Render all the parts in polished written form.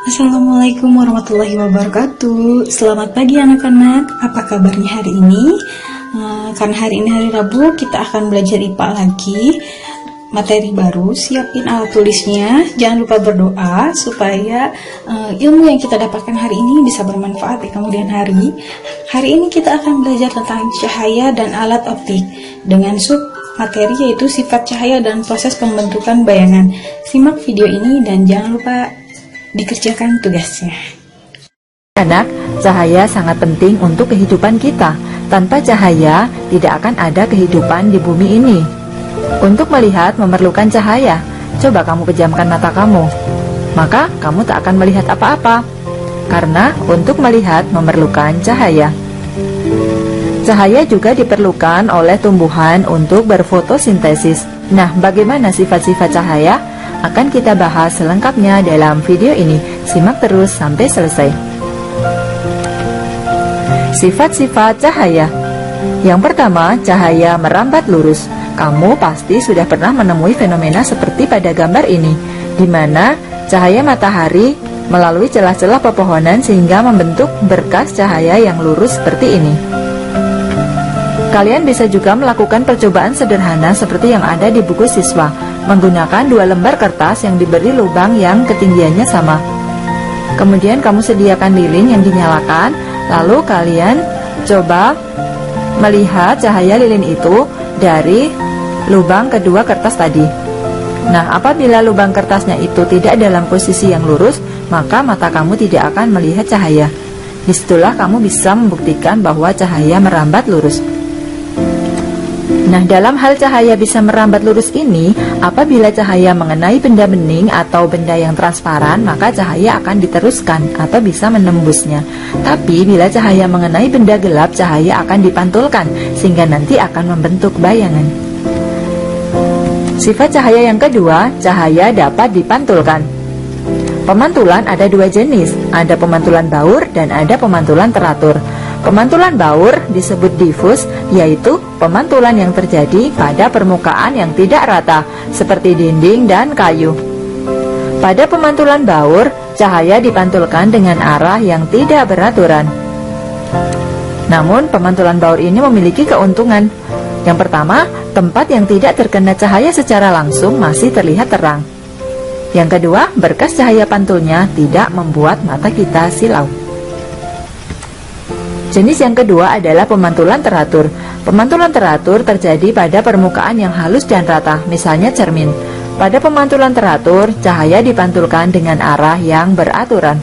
Assalamualaikum warahmatullahi wabarakatuh. Selamat pagi anak-anak. Apa kabarnya hari ini? Karena hari ini hari Rabu, kita akan belajar IPA lagi. Materi baru, siapin alat tulisnya. Jangan lupa berdoa supaya ilmu yang kita dapatkan hari ini bisa bermanfaat di kemudian hari. Hari ini kita akan belajar tentang cahaya dan alat optik dengan sub materi yaitu sifat cahaya dan proses pembentukan bayangan. Simak video ini dan jangan lupa dikerjakan tugasnya. Anak, cahaya sangat penting untuk kehidupan kita. Tanpa cahaya, tidak akan ada kehidupan di bumi ini. Untuk melihat memerlukan cahaya. Coba kamu pejamkan mata kamu. Maka kamu tak akan melihat apa-apa. Karena untuk melihat memerlukan cahaya. Cahaya juga diperlukan oleh tumbuhan untuk berfotosintesis. Nah, bagaimana sifat-sifat cahaya? Akan kita bahas selengkapnya dalam video ini. Simak terus sampai selesai. Sifat-sifat cahaya. Yang pertama, cahaya merambat lurus. Kamu pasti sudah pernah menemui fenomena seperti pada gambar ini, di mana cahaya matahari melalui celah-celah pepohonan sehingga membentuk berkas cahaya yang lurus seperti ini. Kalian bisa juga melakukan percobaan sederhana seperti yang ada di buku siswa, menggunakan 2 lembar kertas yang diberi lubang yang ketinggiannya sama. Kemudian kamu sediakan lilin yang dinyalakan, lalu kalian coba melihat cahaya lilin itu dari lubang kedua kertas tadi. Nah, apabila lubang kertasnya itu tidak dalam posisi yang lurus, maka mata kamu tidak akan melihat cahaya. Disitulah kamu bisa membuktikan bahwa cahaya merambat lurus. Nah, dalam hal cahaya bisa merambat lurus ini, apabila cahaya mengenai benda bening atau benda yang transparan, maka cahaya akan diteruskan atau bisa menembusnya. Tapi bila cahaya mengenai benda gelap, cahaya akan dipantulkan sehingga nanti akan membentuk bayangan. Sifat cahaya yang kedua, cahaya dapat dipantulkan. Pemantulan ada 2 jenis, ada pemantulan baur dan ada pemantulan teratur. Pemantulan baur disebut difus, yaitu pemantulan yang terjadi pada permukaan yang tidak rata, seperti dinding dan kayu. Pada pemantulan baur, cahaya dipantulkan dengan arah yang tidak beraturan. Namun, pemantulan baur ini memiliki keuntungan. Yang pertama, tempat yang tidak terkena cahaya secara langsung masih terlihat terang. Yang kedua, berkas cahaya pantulnya tidak membuat mata kita silau. Jenis yang kedua adalah pemantulan teratur. Pemantulan teratur terjadi pada permukaan yang halus dan rata, misalnya cermin. Pada pemantulan teratur, cahaya dipantulkan dengan arah yang beraturan.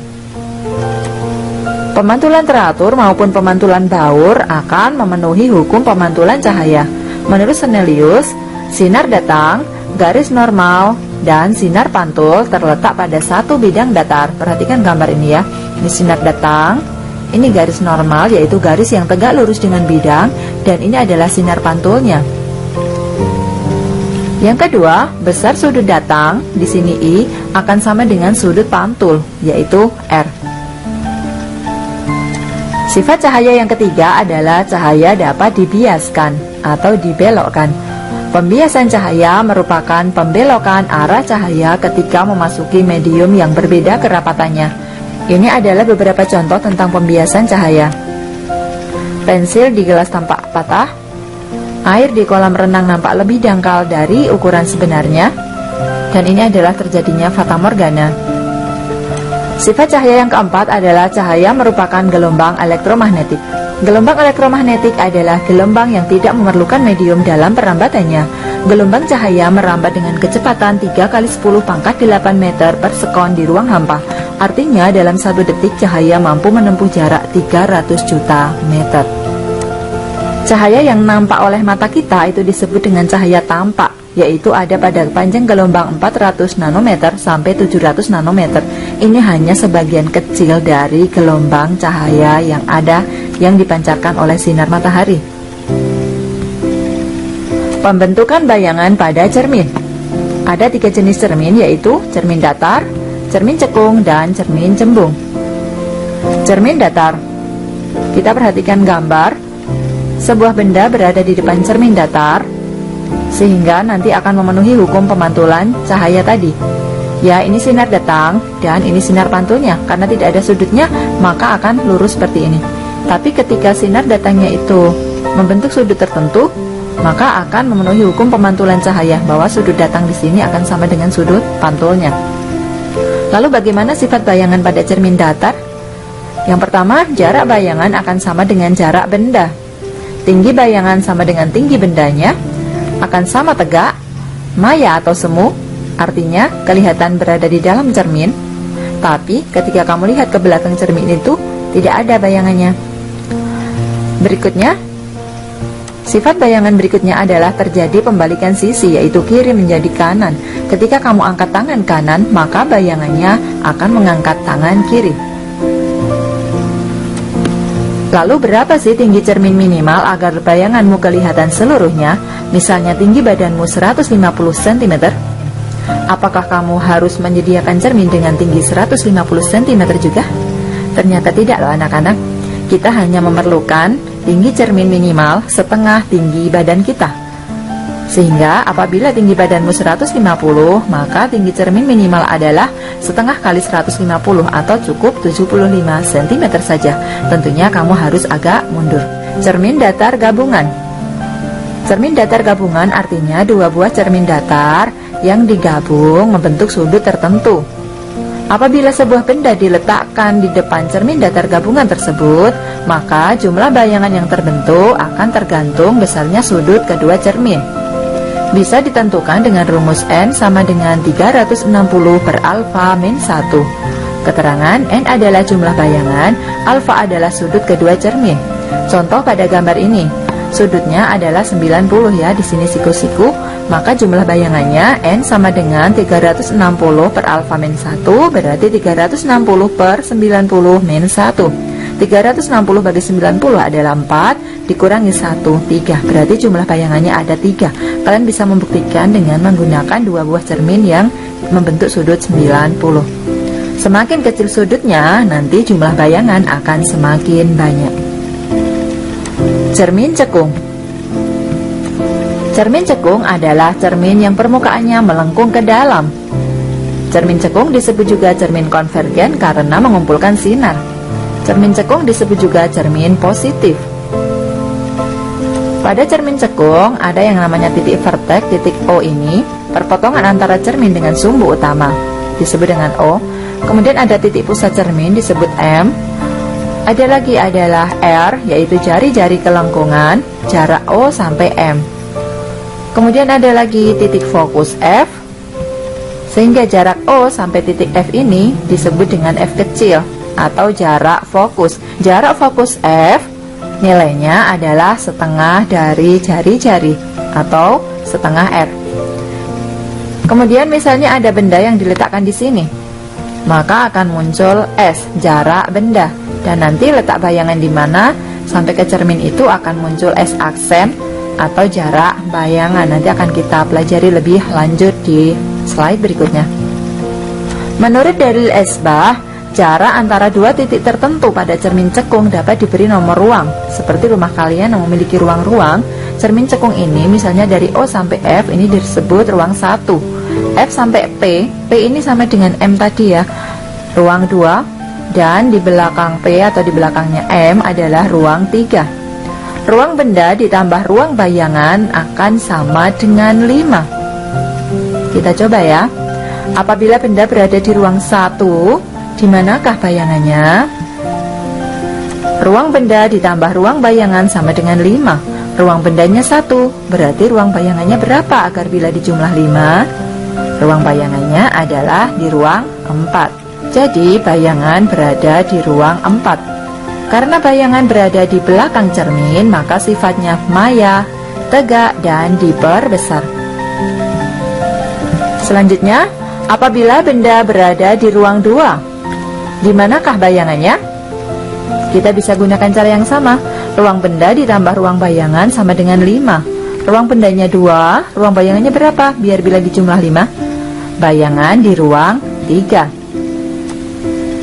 Pemantulan teratur maupun pemantulan baur akan memenuhi hukum pemantulan cahaya. Menurut Snellius, sinar datang, garis normal, dan sinar pantul terletak pada satu bidang datar. Perhatikan gambar ini ya. Ini sinar datang. Ini garis normal, yaitu garis yang tegak lurus dengan bidang, dan ini adalah sinar pantulnya. Yang kedua, besar sudut datang, di sini I, akan sama dengan sudut pantul, yaitu R. Sifat cahaya yang ketiga adalah cahaya dapat dibiaskan atau dibelokkan. Pembiasan cahaya merupakan pembelokan arah cahaya ketika memasuki medium yang berbeda kerapatannya. Ini adalah beberapa contoh tentang pembiasan cahaya. Pensil di gelas tampak patah. Air di kolam renang nampak lebih dangkal dari ukuran sebenarnya. Dan ini adalah terjadinya fata morgana. Sifat cahaya yang keempat adalah cahaya merupakan gelombang elektromagnetik. Gelombang elektromagnetik adalah gelombang yang tidak memerlukan medium dalam perambatannya. Gelombang cahaya merambat dengan kecepatan 3 kali 10 pangkat 8 meter per sekon di ruang hampa. Artinya dalam 1 detik cahaya mampu menempuh jarak 300 juta meter. Cahaya yang nampak oleh mata kita itu disebut dengan cahaya tampak, yaitu ada pada panjang gelombang 400 nanometer sampai 700 nanometer. Ini hanya sebagian kecil dari gelombang cahaya yang ada yang dipancarkan oleh sinar matahari. Pembentukan bayangan pada cermin. Ada 3 jenis cermin, yaitu cermin datar, cermin cekung, dan cermin cembung. Cermin datar. Kita perhatikan gambar. Sebuah benda berada di depan cermin datar, sehingga nanti akan memenuhi hukum pemantulan cahaya tadi. Ya, ini sinar datang dan ini sinar pantulnya. Karena tidak ada sudutnya, maka akan lurus seperti ini. Tapi ketika sinar datangnya itu membentuk sudut tertentu, maka akan memenuhi hukum pemantulan cahaya, bahwa sudut datang di sini akan sama dengan sudut pantulnya. Lalu bagaimana sifat bayangan pada cermin datar? Yang pertama, jarak bayangan akan sama dengan jarak benda. Tinggi bayangan sama dengan tinggi bendanya, akan sama tegak, maya atau semu, artinya kelihatan berada di dalam cermin. Tapi ketika kamu lihat ke belakang cermin itu, tidak ada bayangannya. Berikutnya, sifat bayangan berikutnya adalah terjadi pembalikan sisi, yaitu kiri menjadi kanan. Ketika kamu angkat tangan kanan, maka bayangannya akan mengangkat tangan kiri. Lalu berapa sih tinggi cermin minimal agar bayanganmu kelihatan seluruhnya? Misalnya tinggi badanmu 150 cm. Apakah kamu harus menyediakan cermin dengan tinggi 150 cm juga? Ternyata tidak loh anak-anak. Kita hanya memerlukan tinggi cermin minimal setengah tinggi badan kita. Sehingga apabila tinggi badanmu 150, maka tinggi cermin minimal adalah setengah kali 150 atau cukup 75 cm saja. Tentunya kamu harus agak mundur. Cermin datar gabungan. Cermin datar gabungan artinya dua buah cermin datar yang digabung membentuk sudut tertentu. Apabila sebuah benda diletakkan di depan cermin datar gabungan tersebut, maka jumlah bayangan yang terbentuk akan tergantung besarnya sudut kedua cermin. Bisa ditentukan dengan rumus N sama dengan 360 per alfa min 1. Keterangan N adalah jumlah bayangan, alfa adalah sudut kedua cermin. Contoh pada gambar ini, sudutnya adalah 90 ya, di sini siku-siku, maka jumlah bayangannya N sama dengan 360 per alfa min 1, berarti 360 per 90 min 1. 360 bagi 90 adalah 4, dikurangi 1, 3, berarti jumlah bayangannya ada 3. Kalian bisa membuktikan dengan menggunakan dua buah cermin yang membentuk sudut 90. Semakin kecil sudutnya, nanti jumlah bayangan akan semakin banyak. Cermin cekung. Cermin cekung adalah cermin yang permukaannya melengkung ke dalam. Cermin cekung disebut juga cermin konvergen karena mengumpulkan sinar. Cermin cekung disebut juga cermin positif. Pada cermin cekung ada yang namanya titik vertek, titik O ini perpotongan antara cermin dengan sumbu utama, disebut dengan O. Kemudian ada titik pusat cermin disebut M. Ada lagi adalah R, yaitu jari-jari kelengkungan, jarak O sampai M. Kemudian ada lagi titik fokus F, sehingga jarak O sampai titik F ini disebut dengan F kecil atau jarak fokus. Jarak fokus F nilainya adalah setengah dari jari-jari atau setengah R. Kemudian misalnya ada benda yang diletakkan di sini, maka akan muncul S, jarak benda. Dan nanti letak bayangan di mana sampai ke cermin itu akan muncul S aksen atau jarak bayangan. Nanti akan kita pelajari lebih lanjut di slide berikutnya. Menurut dalil Esbah, jarak antara dua titik tertentu pada cermin cekung dapat diberi nomor ruang. Seperti rumah kalian yang memiliki ruang-ruang, cermin cekung ini misalnya dari O sampai F ini disebut ruang 1. F sampai P ini sama dengan M tadi ya, ruang 2. Dan di belakang P atau di belakangnya M adalah ruang 3. Ruang benda ditambah ruang bayangan akan sama dengan 5. Kita coba ya. Apabila benda berada di ruang 1, di manakah bayangannya? Ruang benda ditambah ruang bayangan sama dengan 5. Ruang bendanya 1, berarti ruang bayangannya berapa agar bila dijumlah 5? Ruang bayangannya adalah di ruang 4. Jadi bayangan berada di ruang 4. Karena bayangan berada di belakang cermin, maka sifatnya maya, tegak, dan diperbesar. Selanjutnya, apabila benda berada di ruang 2, di manakah bayangannya? Kita bisa gunakan cara yang sama. Ruang benda ditambah ruang bayangan sama dengan 5. Ruang bendanya 2, ruang bayangannya berapa? Biar bila dijumlah 5, bayangan di ruang 3.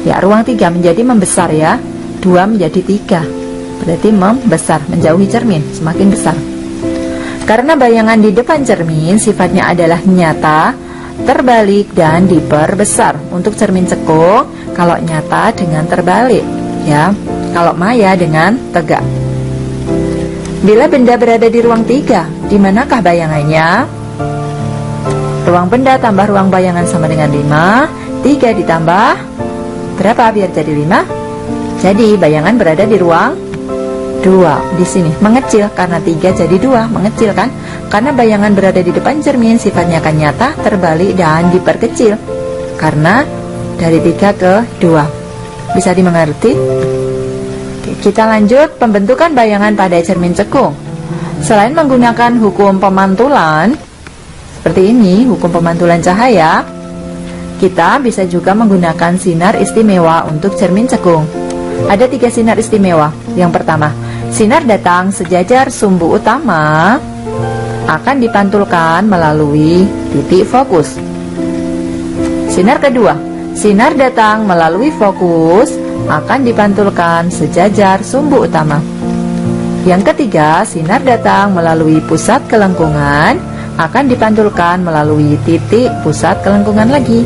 Ya, ruang 3 menjadi membesar ya, 2 menjadi 3, berarti membesar, menjauhi cermin, semakin besar. Karena bayangan di depan cermin sifatnya adalah nyata, terbalik, dan diperbesar. Untuk cermin cekung, kalau nyata dengan terbalik, ya. Kalau maya dengan tegak. Bila benda berada di ruang 3, di manakah bayangannya? Ruang benda tambah ruang bayangan sama dengan 5. 3 ditambah berapa biar jadi 5? Jadi bayangan berada di ruang 2. Di sini mengecil karena 3 jadi 2, mengecil kan? Karena bayangan berada di depan cermin sifatnya akan nyata, terbalik, dan diperkecil. Karena dari 3 ke 2. Bisa dimengerti? Oke, kita lanjut pembentukan bayangan pada cermin cekung. Selain menggunakan hukum pemantulan seperti ini, hukum pemantulan cahaya, kita bisa juga menggunakan sinar istimewa untuk cermin cekung. Ada 3 sinar istimewa. Yang pertama, sinar datang sejajar sumbu utama akan dipantulkan melalui titik fokus. Sinar kedua, sinar datang melalui fokus akan dipantulkan sejajar sumbu utama. Yang ketiga, sinar datang melalui pusat kelengkungan akan dipantulkan melalui titik pusat kelengkungan lagi.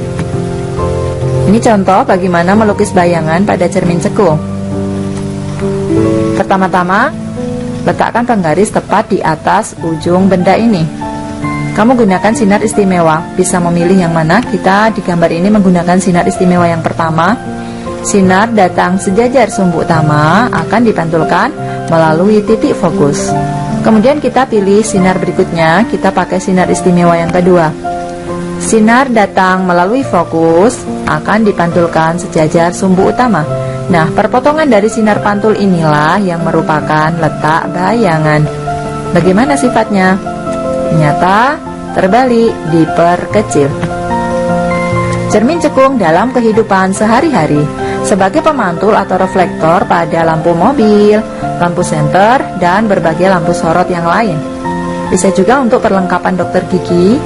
Ini contoh bagaimana melukis bayangan pada cermin cekung. Pertama-tama, letakkan penggaris tepat di atas ujung benda ini. Kamu gunakan sinar istimewa, bisa memilih yang mana. Kita di gambar ini menggunakan sinar istimewa yang pertama. Sinar datang sejajar sumbu utama akan dipantulkan melalui titik fokus. Kemudian kita pilih sinar berikutnya, kita pakai sinar istimewa yang kedua. Sinar datang melalui fokus akan dipantulkan sejajar sumbu utama. Nah, perpotongan dari sinar pantul inilah yang merupakan letak bayangan. Bagaimana sifatnya? Nyata, terbalik, diperkecil. Cermin cekung dalam kehidupan sehari-hari sebagai pemantul atau reflektor pada lampu mobil, lampu senter, dan berbagai lampu sorot yang lain. Bisa juga untuk perlengkapan dokter gigi,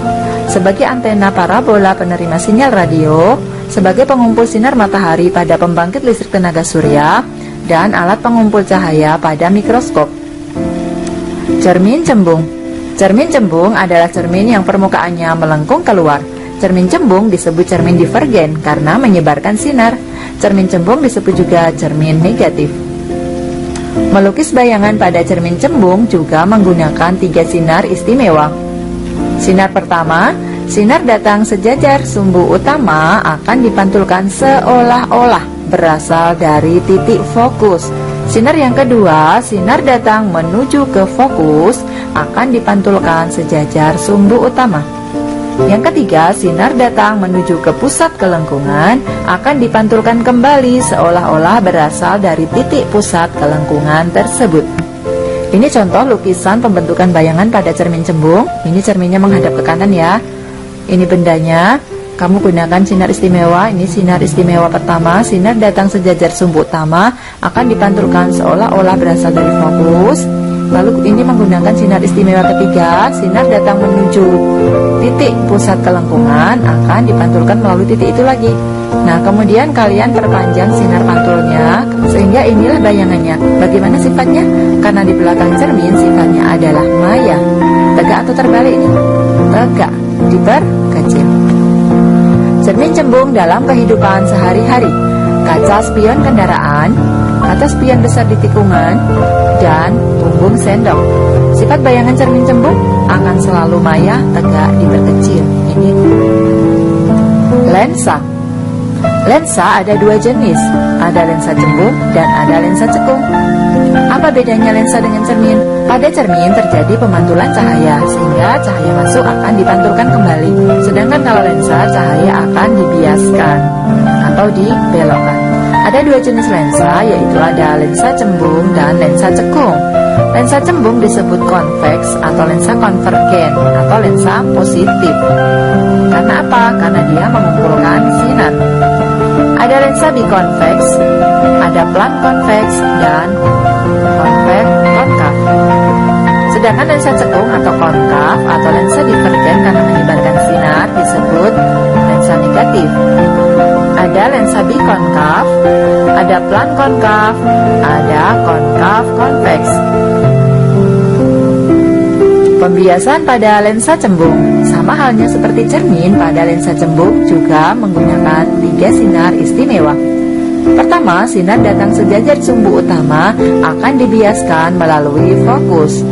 sebagai antena parabola penerima sinyal radio, sebagai pengumpul sinar matahari pada pembangkit listrik tenaga surya, dan alat pengumpul cahaya pada mikroskop. Cermin cembung. Cermin cembung adalah cermin yang permukaannya melengkung keluar. Cermin cembung disebut cermin divergen karena menyebarkan sinar. Cermin cembung disebut juga cermin negatif. Melukis bayangan pada cermin cembung juga menggunakan 3 sinar istimewa. Sinar pertama, sinar datang sejajar sumbu utama akan dipantulkan seolah-olah berasal dari titik fokus. Sinar yang kedua, sinar datang menuju ke fokus akan dipantulkan sejajar sumbu utama. Yang ketiga, sinar datang menuju ke pusat kelengkungan akan dipantulkan kembali seolah-olah berasal dari titik pusat kelengkungan tersebut. Ini contoh lukisan pembentukan bayangan pada cermin cembung. Ini cerminnya menghadap ke kanan ya. Ini bendanya. Kamu gunakan sinar istimewa. Ini sinar istimewa pertama. Sinar datang sejajar sumbu utama akan dipantulkan seolah-olah berasal dari fokus. Lalu ini menggunakan sinar istimewa ketiga. Sinar datang menuju titik pusat kelengkungan akan dipantulkan melalui titik itu lagi. Nah, kemudian kalian perpanjang sinar pantulnya sehingga inilah bayangannya. Bagaimana sifatnya? Karena di belakang cermin sifatnya adalah maya. Tegak atau terbalik ini? Tegak, diperkecil. Cermin cembung dalam kehidupan sehari-hari. Kaca spion kendaraan, kaca spion besar di tikungan, dan punggung sendok. Sifat bayangan cermin cembung akan selalu maya, tegak, diperkecil. Ini lensa. Lensa ada 2 jenis, ada lensa cembung dan ada lensa cekung. Apa bedanya lensa dengan cermin? Pada cermin terjadi pemantulan cahaya, sehingga cahaya masuk akan dipantulkan kembali. Sedangkan kalau lensa, cahaya akan dibiaskan atau dibelokkan. Ada 2 jenis lensa, yaitu ada lensa cembung dan lensa cekung. Lensa cembung disebut konveks atau lensa konvergen atau lensa positif. Karena apa? Karena dia mengumpulkan sinar. Ada lensa bikonveks, ada plan konveks, dan konveks konkav. Sedangkan lensa cekung atau konkav atau lensa divergen karena menyebarkan sinar disebut lensa negatif. Ada lensa bikonkav, ada plan konkav, ada konkav konveks. Pembiasan pada lensa cembung. Sama halnya seperti cermin, pada lensa cembung juga menggunakan 3 sinar istimewa. Pertama, sinar datang sejajar sumbu utama akan dibiaskan melalui fokus.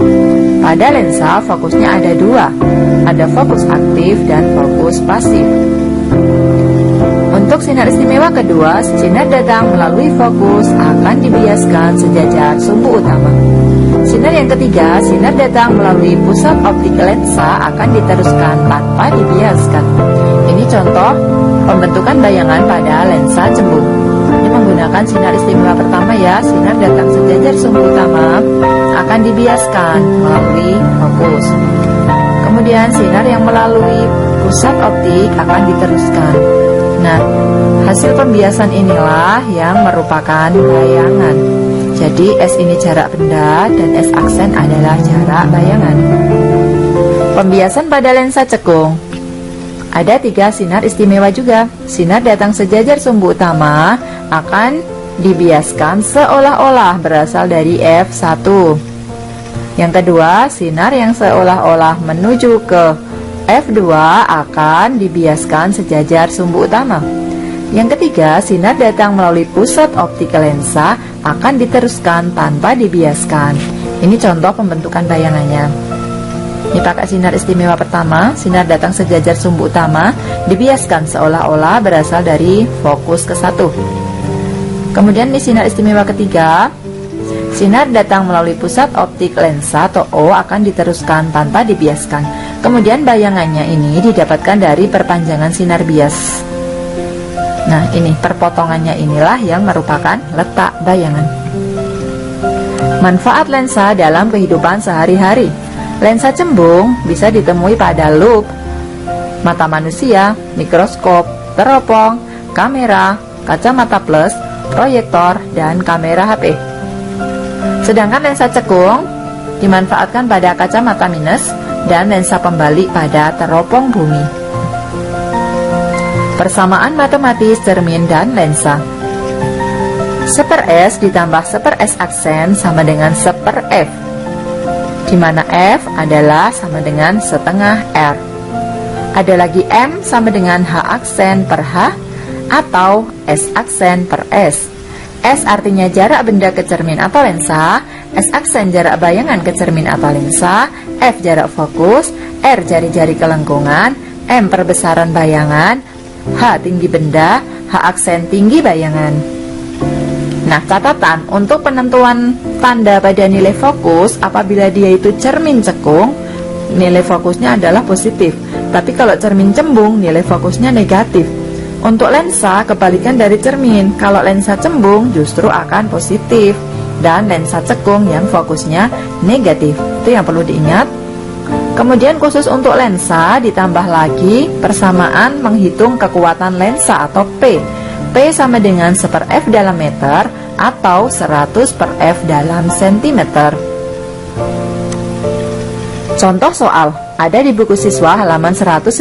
Pada lensa, fokusnya ada 2, ada fokus aktif dan fokus pasif. Untuk sinar istimewa kedua, sinar datang melalui fokus akan dibiaskan sejajar sumbu utama. Sinar yang ketiga, sinar datang melalui pusat optik lensa akan diteruskan tanpa dibiaskan. Ini contoh pembentukan bayangan pada lensa cembung. Ini menggunakan sinar istimewa pertama ya, sinar datang sejajar sumbu utama akan dibiaskan melalui fokus. Kemudian sinar yang melalui pusat optik akan diteruskan. Nah, hasil pembiasan inilah yang merupakan bayangan. Jadi S ini jarak benda dan S aksen adalah jarak bayangan. Pembiasan pada lensa cekung. Ada 3 sinar istimewa juga. Sinar datang sejajar sumbu utama akan dibiaskan seolah-olah berasal dari F1. Yang kedua, sinar yang seolah-olah menuju ke F2 akan dibiaskan sejajar sumbu utama. Yang ketiga, sinar datang melalui pusat optik lensa akan diteruskan tanpa dibiaskan. Ini contoh pembentukan bayangannya. Ini pakai sinar istimewa pertama, sinar datang sejajar sumbu utama, dibiaskan seolah-olah berasal dari fokus ke 1. Kemudian di sinar istimewa ketiga, sinar datang melalui pusat optik lensa atau O akan diteruskan tanpa dibiaskan. Kemudian bayangannya ini didapatkan dari perpanjangan sinar bias. Nah, ini perpotongannya inilah yang merupakan letak bayangan. Manfaat lensa dalam kehidupan sehari-hari. Lensa cembung bisa ditemui pada lup, mata manusia, mikroskop, teropong, kamera, kacamata plus, proyektor, dan kamera HP. Sedangkan lensa cekung dimanfaatkan pada kacamata minus dan lensa pembalik pada teropong bumi. Persamaan matematis cermin dan lensa. Seper S ditambah seper S aksen sama dengan seper F, di mana F adalah sama dengan setengah R. Ada lagi M sama dengan H aksen per H atau S aksen per S. S artinya jarak benda ke cermin atau lensa, S aksen jarak bayangan ke cermin atau lensa, F jarak fokus, R jari-jari kelengkungan, M perbesaran bayangan, H tinggi benda, H aksen tinggi bayangan. Nah, catatan untuk penentuan tanda pada nilai fokus apabila dia itu cermin cekung, nilai fokusnya adalah positif. Tapi kalau cermin cembung, nilai fokusnya negatif. Untuk lensa, kebalikan dari cermin. Kalau lensa cembung justru akan positif, dan lensa cekung yang fokusnya negatif. Itu yang perlu diingat. Kemudian khusus untuk lensa ditambah lagi persamaan menghitung kekuatan lensa atau P. P sama dengan seper F dalam meter atau 100 per F dalam sentimeter. Contoh soal ada di buku siswa halaman 191.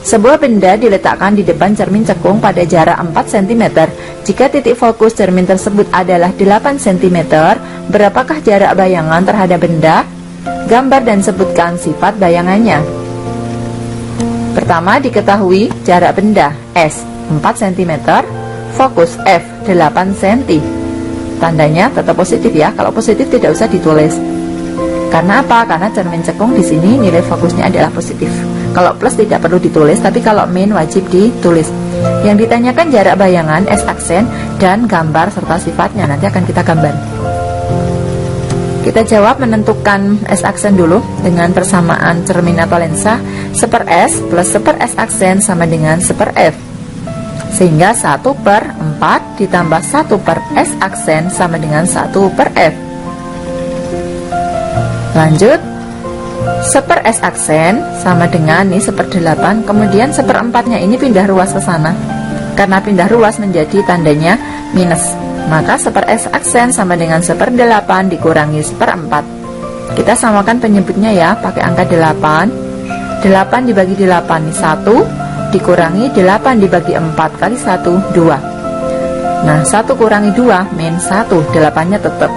Sebuah benda diletakkan di depan cermin cekung pada jarak 4 cm. Jika titik fokus cermin tersebut adalah 8 cm, berapakah jarak bayangan terhadap benda? Gambar dan sebutkan sifat bayangannya. Pertama, diketahui jarak benda S 4 cm, fokus F 8 cm. Tandanya tetap positif ya. Kalau positif tidak usah ditulis. Karena apa? Karena cermin cekung di sini nilai fokusnya adalah positif. Kalau plus tidak perlu ditulis, tapi kalau min wajib ditulis. Yang ditanyakan jarak bayangan, S aksen, dan gambar serta sifatnya. Nanti akan kita gambar. Kita jawab menentukan S aksen dulu dengan persamaan cermin atau lensa. Seper S plus seper S aksen sama dengan seper F. Sehingga 1 per 4 ditambah 1 per S aksen sama dengan 1 per F. Lanjut, seper S aksen sama dengan nih seper 8. Kemudian seper 4-nya ini pindah ruas ke sana. Karena pindah ruas menjadi tandanya minus, maka seper S aksen sama dengan seper 8 dikurangi seper 4. Kita samakan penyebutnya ya, pakai angka 8. 8 dibagi 8 ini 1, dikurangi 8 dibagi 4 kali 1, 2. Nah, 1 kurangi 2 min 1, 8-nya tetap.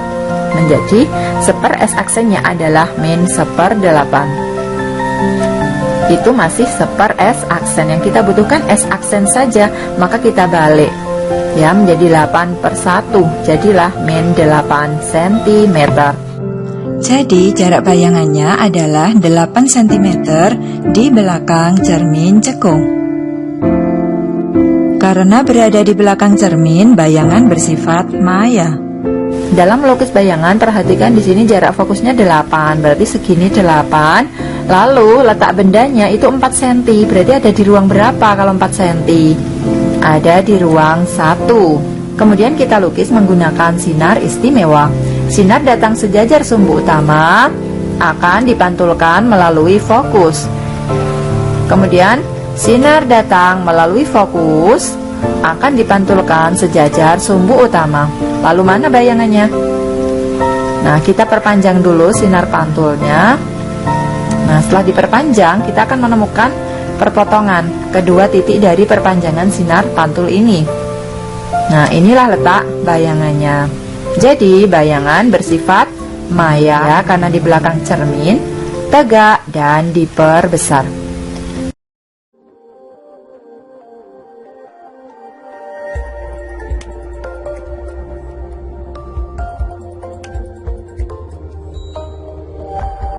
menjadi seper S aksennya adalah min /8. Itu masih seper S aksen. Yang kita butuhkan S aksen saja, maka kita balik ya menjadi 8/1, jadilah min 8 cm. Jadi jarak bayangannya adalah 8 cm di belakang cermin cekung. Karena berada di belakang cermin, bayangan bersifat maya. Dalam melukis bayangan, perhatikan di sini jarak fokusnya 8, berarti segini 8. Lalu letak bendanya itu 4 cm, berarti ada di ruang berapa kalau 4 cm? Ada di ruang 1. Kemudian kita lukis menggunakan sinar istimewa. Sinar datang sejajar sumbu utama akan dipantulkan melalui fokus. Kemudian sinar datang melalui fokus akan dipantulkan sejajar sumbu utama. Lalu mana bayangannya? Nah, kita perpanjang dulu sinar pantulnya. Nah, setelah diperpanjang, kita akan menemukan perpotongan kedua titik dari perpanjangan sinar pantul ini. Nah, inilah letak bayangannya. Jadi, bayangan bersifat maya karena di belakang cermin, tegak, dan diperbesar.